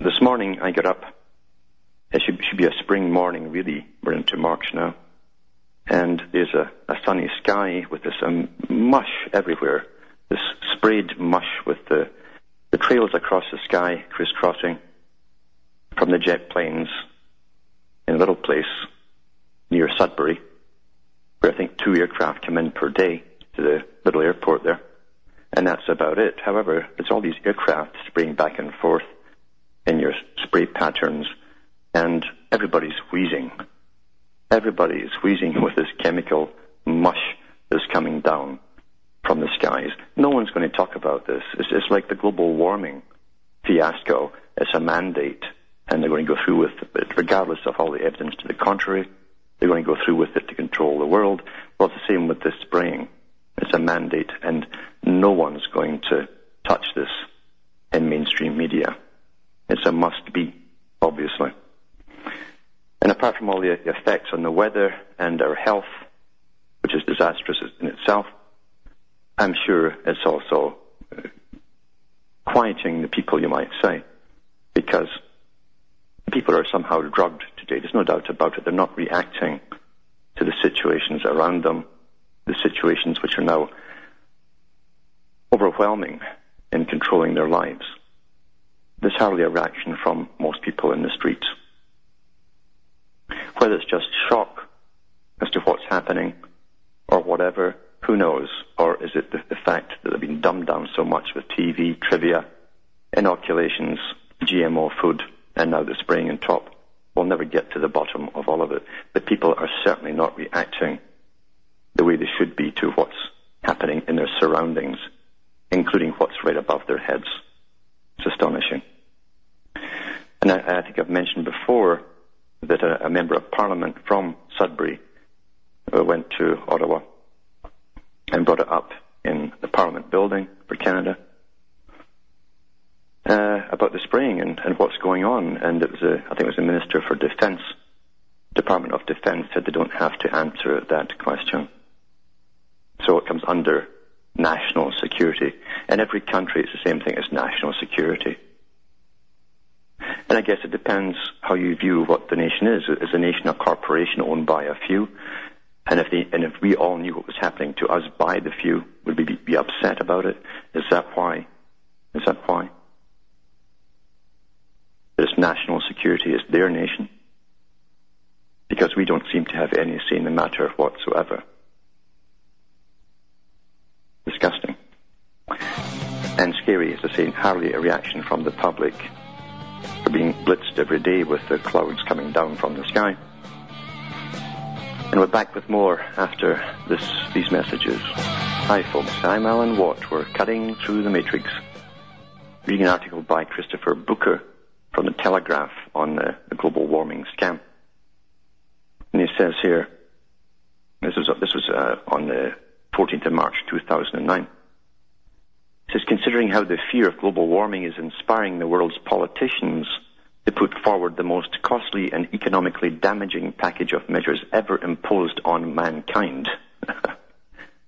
this morning I got up. It should be a spring morning, really. We're into March now. And there's a sunny sky with this mush everywhere, this sprayed mush with the trails across the sky crisscrossing from the jet planes in a little place near Sudbury, where I think 2 aircraft come in per day to the little airport there. And that's about it. However, it's all these aircraft spraying back and forth in your spray patterns, and everybody's wheezing. Everybody is wheezing with this chemical mush that's coming down from the skies. No one's going to talk about this. It's like the global warming fiasco. It's a mandate, and they're going to go through with it, regardless of all the evidence to the contrary. They're going to go through with it to control the world. Well, it's the same with this spraying. It's a mandate, and no one's going to touch this in mainstream media. It's a must-be, obviously. And apart from all the effects on the weather and our health, which is disastrous in itself, I'm sure it's also quieting the people, you might say, because people are somehow drugged today. There's no doubt about it. They're not reacting to the situations around them, the situations which are now overwhelming in controlling their lives. There's hardly a reaction from most people in the streets. Whether it's just shock as to what's happening or whatever, who knows? Or is it the fact that they've been dumbed down so much with TV, trivia, inoculations, GMO food, and now the spraying on top? We'll never get to the bottom of all of it. But people are certainly not reacting the way they should be to what's happening in their surroundings, including what's right above their heads. It's astonishing. And I think I've mentioned before that a member of Parliament from Sudbury went to Ottawa and brought it up in the Parliament building for Canada about the spraying and what's going on. And it was I think it was the Minister for Defence, Department of Defence, said they don't have to answer that question. So it comes under national security. In every country it's the same thing as national security. And I guess it depends how you view what the nation is. Is the nation a corporation owned by a few? And if we all knew what was happening to us by the few, would we be upset about it? Is that why? Is that why? It's national security, is their nation? Because we don't seem to have any say in the matter whatsoever. Disgusting. And scary, as I say, hardly a reaction from the public. We're being blitzed every day with the clouds coming down from the sky. And we're back with more after these messages. Hi folks, I'm Alan Watt. We're cutting through the matrix. Reading an article by Christopher Booker from the Telegraph on the global warming scam. And he says here, this was on the 14th of March 2009. It says, considering how the fear of global warming is inspiring the world's politicians to put forward the most costly and economically damaging package of measures ever imposed on mankind.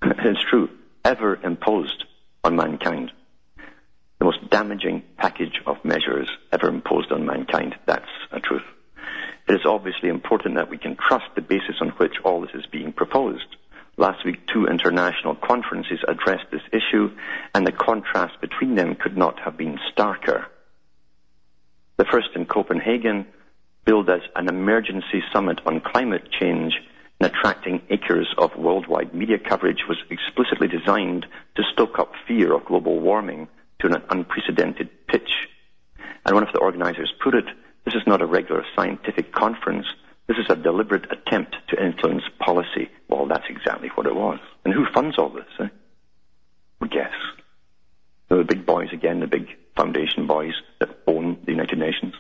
It's true, ever imposed on mankind. The most damaging package of measures ever imposed on mankind. That's a truth. It is obviously important that we can trust the basis on which all this is being proposed. Last week, 2 international conferences addressed this issue, and the contrast between them could not have been starker. The first in Copenhagen, billed as an emergency summit on climate change and attracting acres of worldwide media coverage, was explicitly designed to stoke up fear of global warming to an unprecedented pitch. And one of the organizers put it, this is not a regular scientific conference. This is a deliberate attempt to influence policy. Well, that's exactly what it was. And who funds all this? We guess. The big boys again, the big foundation boys that own the United Nations.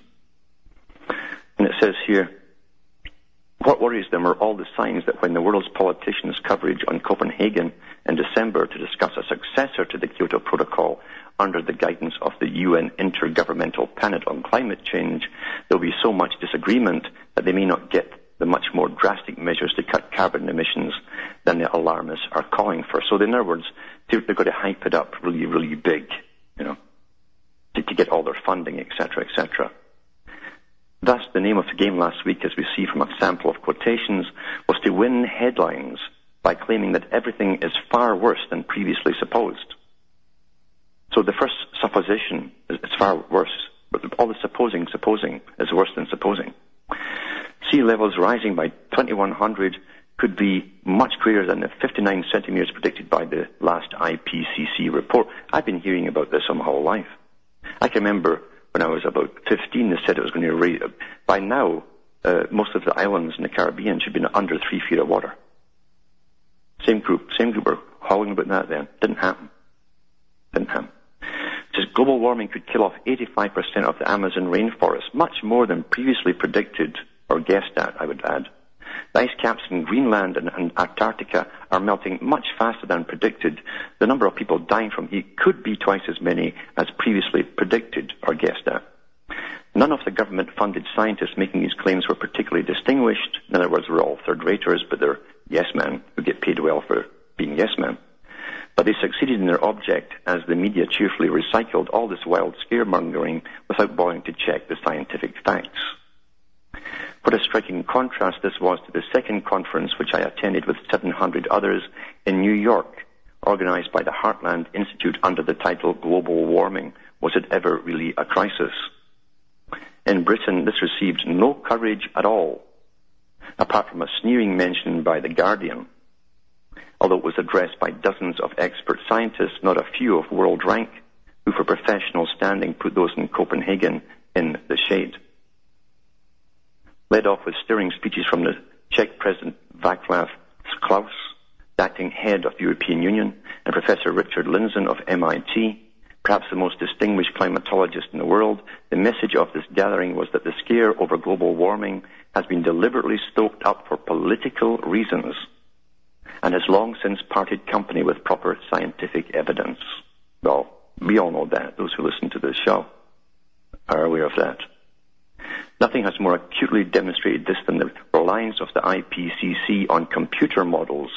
And it says here, what worries them are all the signs that when the world's politicians' coverage on Copenhagen in December to discuss a successor to the Kyoto Protocol under the guidance of the UN Intergovernmental Panel on Climate Change, there will be so much disagreement that they may not get the much more drastic measures to cut carbon emissions than the alarmists are calling for. So in other words, they're going to hype it up really, really big, to get all their funding, etc., etc. Thus, the name of the game last week, as we see from a sample of quotations, was to win headlines by claiming that everything is far worse than previously supposed. So the first supposition is far worse, but all the supposing is worse than supposing. Sea levels rising by 2100 could be much greater than the 59 centimeters predicted by the last IPCC report. I've been hearing about this all my whole life. I can remember when I was about 15, they said it was going to raise. By now, most of the islands in the Caribbean should be under 3 feet of water. Same group were howling about that then. Didn't happen. It says global warming could kill off 85% of the Amazon rainforest, much more than previously predicted or guessed at, I would add. The ice caps in Greenland and Antarctica are melting much faster than predicted. The number of people dying from heat could be twice as many as previously predicted or guessed at. None of the government-funded scientists making these claims were particularly distinguished. In other words, we're all third-raters, but they're yes-men who get paid well for being yes-men. But they succeeded in their object as the media cheerfully recycled all this wild scaremongering without bothering to check the scientific facts. What a striking contrast this was to the second conference which I attended with 700 others in New York, organized by the Heartland Institute under the title Global Warming. Was it ever really a crisis? In Britain, this received no coverage at all, apart from a sneering mention by The Guardian. Although it was addressed by dozens of expert scientists, not a few of world rank, who for professional standing put those in Copenhagen in the shade. Led off with stirring speeches from the Czech President Václav Klaus, the acting head of the European Union, and Professor Richard Lindzen of MIT, perhaps the most distinguished climatologist in the world. The message of this gathering was that the scare over global warming has been deliberately stoked up for political reasons and has long since parted company with proper scientific evidence. Well, we all know that. Those who listen to this show are aware of that. Nothing has more acutely demonstrated this than the reliance of the IPCC on computer models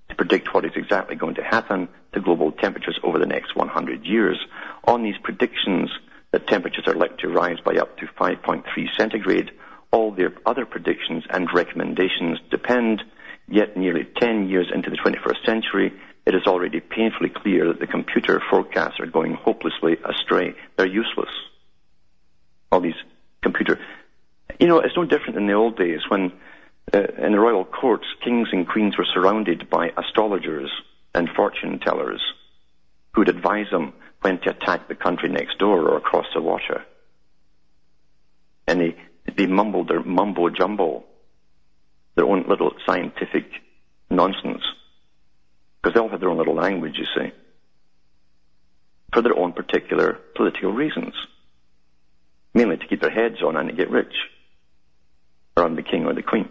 to predict what is exactly going to happen to global temperatures over the next 100 years. On these predictions that temperatures are likely to rise by up to 5.3 centigrade, all their other predictions and recommendations depend. Yet nearly 10 years into the 21st century, it is already painfully clear that the computer forecasts are going hopelessly astray. They're useless. All these computer... it's no different in the old days when in the royal courts, kings and queens were surrounded by astrologers and fortune tellers who would advise them when to attack the country next door or across the water. And they mumbled their mumbo-jumbo, their own little scientific nonsense, because they all had their own little language, you see, for their own particular political reasons, mainly to keep their heads on and to get rich around the king or the queen.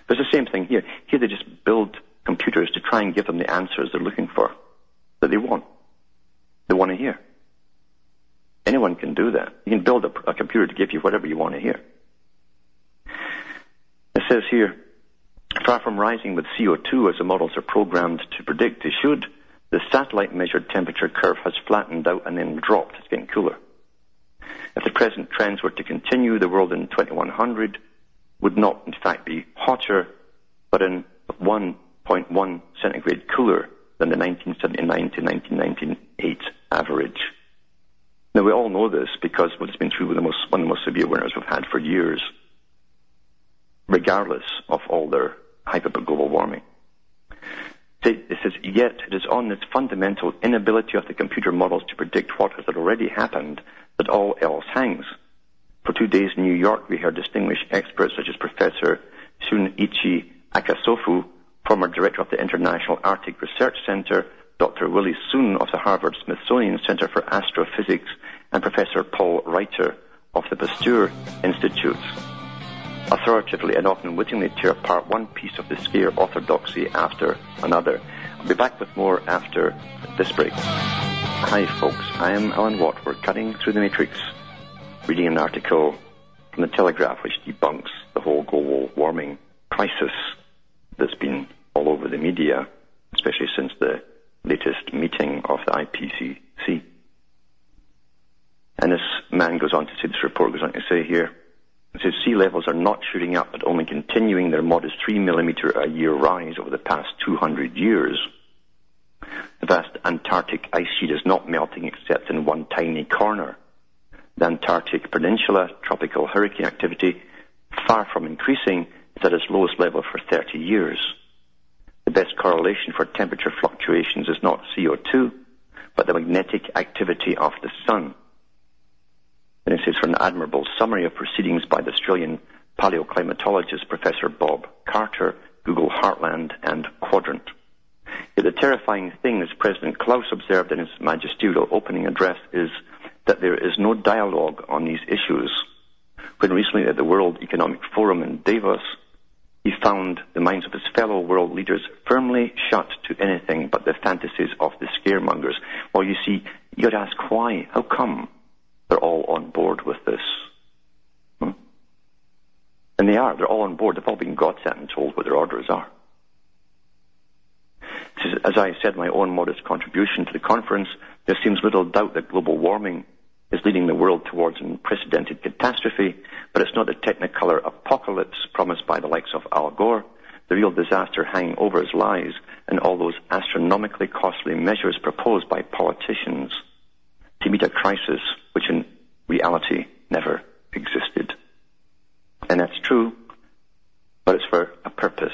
There's the same thing here. Here they just build computers to try and give them the answers they're looking for, that they want to hear. Anyone can do that. You can build a computer to give you whatever you want to hear. It says here, far from rising with CO2 as the models are programmed to predict they should, the satellite-measured temperature curve has flattened out and then dropped. It's getting cooler. If the present trends were to continue, the world in 2100 would not, in fact, be hotter, but in 1.1 centigrade cooler than the 1979 to 1998 average. Now, we all know this because it's been through one of the most severe winters we've had for years, regardless of all their hype about global warming. It says, yet it is on this fundamental inability of the computer models to predict what has already happened that all else hangs. For 2 days in New York, we heard distinguished experts such as Professor Shunichi Akasofu, former director of the International Arctic Research Center, Dr. Willie Soon of the Harvard-Smithsonian Center for Astrophysics, and Professor Paul Reiter of the Pasteur Institute, authoritatively and often wittingly tear apart one piece of the scare orthodoxy after another. I'll be back with more after this break. Hi folks, I am Alan Watt. We're cutting through the matrix, reading an article from the Telegraph which debunks the whole global warming crisis that's been all over the media, especially since the latest meeting of the IPCC. And this man goes on to say, this report goes on to say here, It says sea levels are not shooting up, but only continuing their modest 3 millimeter a year rise over the past 200 years. The vast Antarctic ice sheet is not melting except in one tiny corner. The Antarctic Peninsula tropical hurricane activity, far from increasing, is at its lowest level for 30 years. The best correlation for temperature fluctuations is not CO2, but the magnetic activity of the sun. And it says, for an admirable summary of proceedings by the Australian paleoclimatologist Professor Bob Carter, Google Heartland and Quadrant. Yet the terrifying thing, as President Klaus observed in his magisterial opening address, is that there is no dialogue on these issues. When recently at the World Economic Forum in Davos, he found the minds of his fellow world leaders firmly shut to anything but the fantasies of the scaremongers. Well, you see, you got to ask why. How come they're all on board with this? And they are. They're all on board. They've all been godsent and told what their orders are. As I said, my own modest contribution to the conference, there seems little doubt that global warming is leading the world towards an unprecedented catastrophe, but it's not the technicolor apocalypse promised by the likes of Al Gore. The real disaster hanging over us lies in all those astronomically costly measures proposed by politicians to meet a crisis which in reality never existed. And that's true, but it's for a purpose.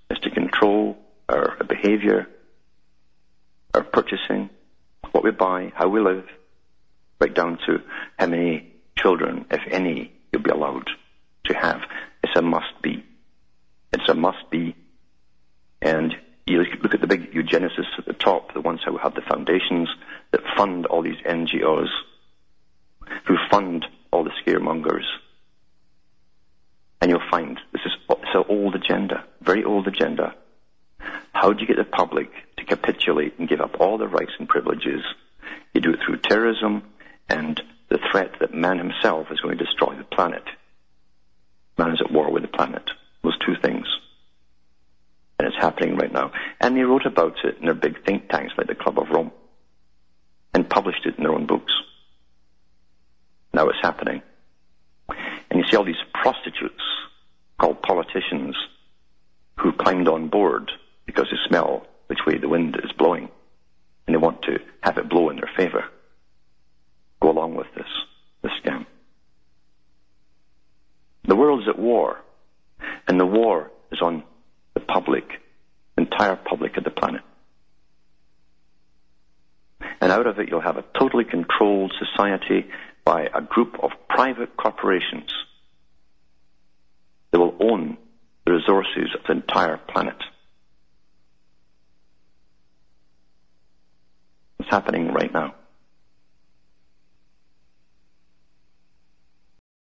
It's to control our behavior, our purchasing, what we buy, how we live, right down to how many children, if any, you'll be allowed to have. It's a must-be. It's a must-be. And you look at the big eugenicists at the top, the ones who have the foundations that fund all these NGOs, who fund all the scaremongers. And you'll find this is an old agenda, very old agenda. How do you get the public to capitulate and give up all their rights and privileges? You do it through terrorism and the threat that man himself is going to destroy the planet. Man is at war with the planet. Those two things. And it's happening right now. And they wrote about it in their big think tanks like the Club of Rome and published it in their own books. Now it's happening. And you see all these prostitutes called politicians who climbed on board because they smell which way the wind is blowing and they want to have it blow in their favor. Go along with this scam. The world is at war, and the war is on the public, the entire public of the planet. And out of it you'll have a totally controlled society by a group of private corporations that will own the resources of the entire planet. It's happening right now.